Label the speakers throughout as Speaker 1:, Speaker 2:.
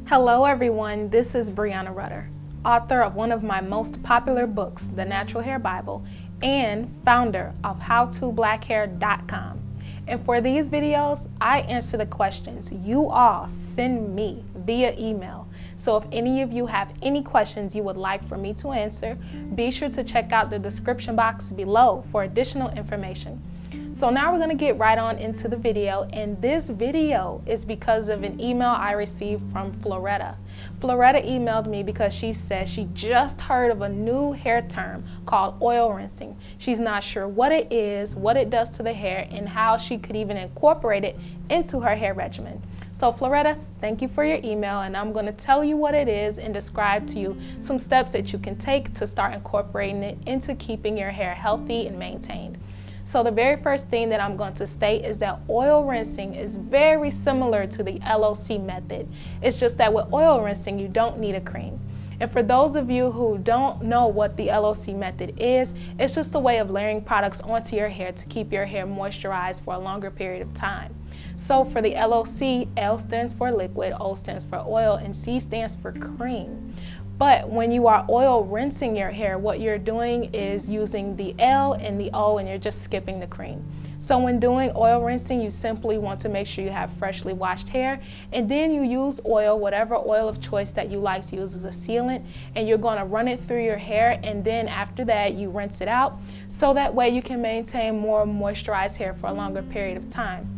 Speaker 1: Hello everyone, this is Breanna Rutter, author of one of my most popular books, The Natural Hair Bible, and founder of howtoblackhair.breannarutter. And for these videos, I answer the questions you all send me via email. So if any of you have any questions you would like for me to answer, be sure to check out the description box below for additional information. So now we're going to get right on into the video, and this video is because of an email I received from Floretta. Floretta emailed me because she said she just heard of a new hair term called oil rinsing. She's not sure what it is, what it does to the hair, and how she could even incorporate it into her hair regimen. So Floretta, thank you for your email, and I'm going to tell you what it is and describe to you some steps that you can take to start incorporating it into keeping your hair healthy and maintained. So the very first thing that I'm going to state is that oil rinsing is very similar to the LOC method. It's just that with oil rinsing, you don't need a cream. And for those of you who don't know what the LOC method is, it's just a way of layering products onto your hair to keep your hair moisturized for a longer period of time. So for the LOC, L stands for liquid, O stands for oil, and C stands for cream. But when you are oil rinsing your hair, what you're doing is using the L and the O, and you're just skipping the cream. So when doing oil rinsing, you simply want to make sure you have freshly washed hair, and then you use oil, whatever oil of choice that you like to use as a sealant, and you're going to run it through your hair, and then after that you rinse it out, so that way you can maintain more moisturized hair for a longer period of time.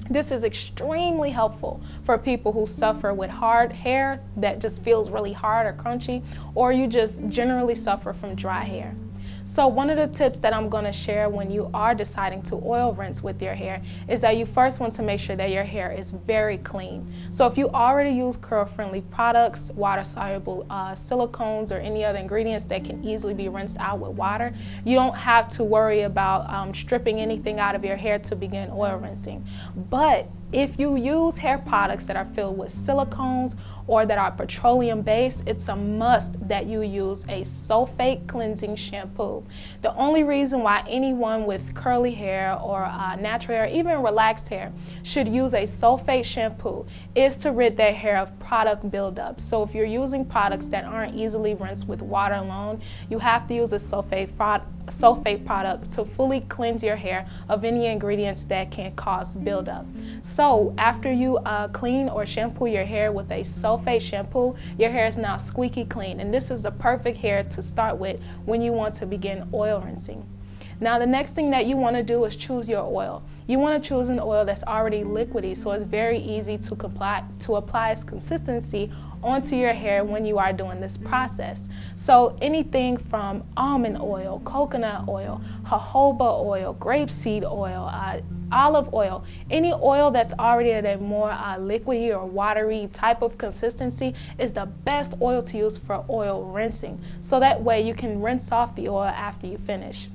Speaker 1: This is extremely helpful for people who suffer with hard hair that just feels really hard or crunchy, or you just generally suffer from dry hair. So one of the tips that I'm going to share when you are deciding to oil rinse with your hair is that you first want to make sure that your hair is very clean. So if you already use curl-friendly products, water-soluble silicones, or any other ingredients that can easily be rinsed out with water, you don't have to worry about stripping anything out of your hair to begin oil rinsing. But if you use hair products that are filled with silicones or that are petroleum based, it's a must that you use a sulfate cleansing shampoo. The only reason why anyone with curly hair or natural hair, even relaxed hair, should use a sulfate shampoo is to rid their hair of product buildup. So if you're using products that aren't easily rinsed with water alone, you have to use a sulfate product to fully cleanse your hair of any ingredients that can cause buildup. So after you clean or shampoo your hair with a sulfate shampoo, your hair is now squeaky clean, and this is the perfect hair to start with when you want to begin oil rinsing. Now the next thing that you want to do is choose your oil. You want to choose an oil that's already liquidy, so it's very easy to apply its consistency onto your hair when you are doing this process. So anything from almond oil, coconut oil, jojoba oil, grapeseed oil, olive oil, any oil that's already at a more liquidy or watery type of consistency is the best oil to use for oil rinsing. So that way you can rinse off the oil after you finish.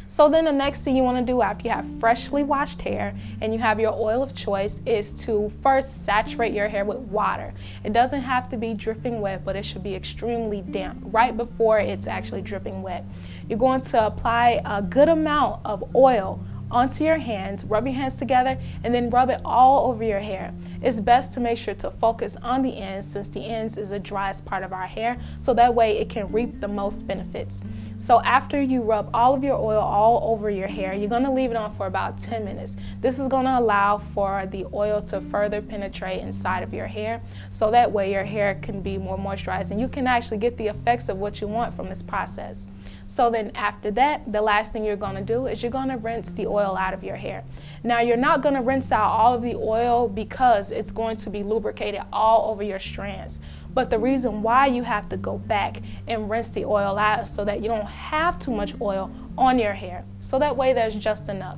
Speaker 1: So then the next thing you want to do after you have freshly washed hair and you have your oil of choice is to first saturate your hair with water. It doesn't have to be dripping wet, but it should be extremely damp right before it's actually dripping wet. You're going to apply a good amount of oil onto your hands, rub your hands together, and then rub it all over your hair. It's best to make sure to focus on the ends, since the ends is the driest part of our hair, so that way it can reap the most benefits. So after you rub all of your oil all over your hair, you're going to leave it on for about 10 minutes. This is going to allow for the oil to further penetrate inside of your hair, so that way your hair can be more moisturized and you can actually get the effects of what you want from this process. So then after that, the last thing you're going to do is you're going to rinse the oil out of your hair. Now you're not going to rinse out all of the oil because it's going to be lubricated all over your strands. But the reason why you have to go back and rinse the oil out is so that you don't have too much oil on your hair. So that way there's just enough.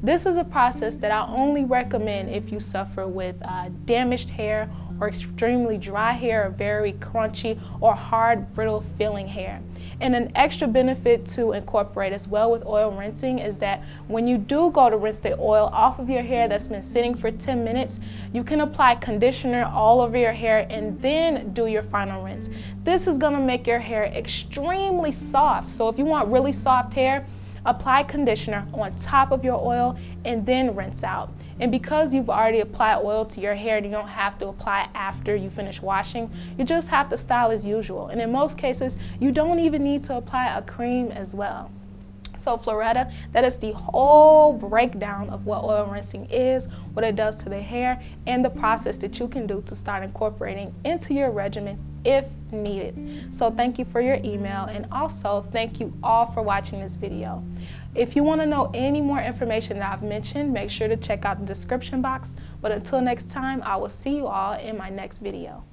Speaker 1: This is a process that I only recommend if you suffer with damaged hair or extremely dry hair, or very crunchy or hard, brittle feeling hair. And an extra benefit to incorporate as well with oil rinsing is that when you do go to rinse the oil off of your hair that's been sitting for 10 minutes, you can apply conditioner all over your hair and then do your final rinse. This is gonna make your hair extremely soft. So if you want really soft hair, Apply conditioner on top of your oil and then rinse out. And because you've already applied oil to your hair, you don't have to apply it after you finish washing. You just have to style as usual. And in most cases, you don't even need to apply a cream as well. So Floretta, that is the whole breakdown of what oil rinsing is, what it does to the hair, and the process that you can do to start incorporating into your regimen if needed. So thank you for your email, and also thank you all for watching this video. If you want to know any more information that I've mentioned, make sure to check out the description box. But until next time, I will see you all in my next video.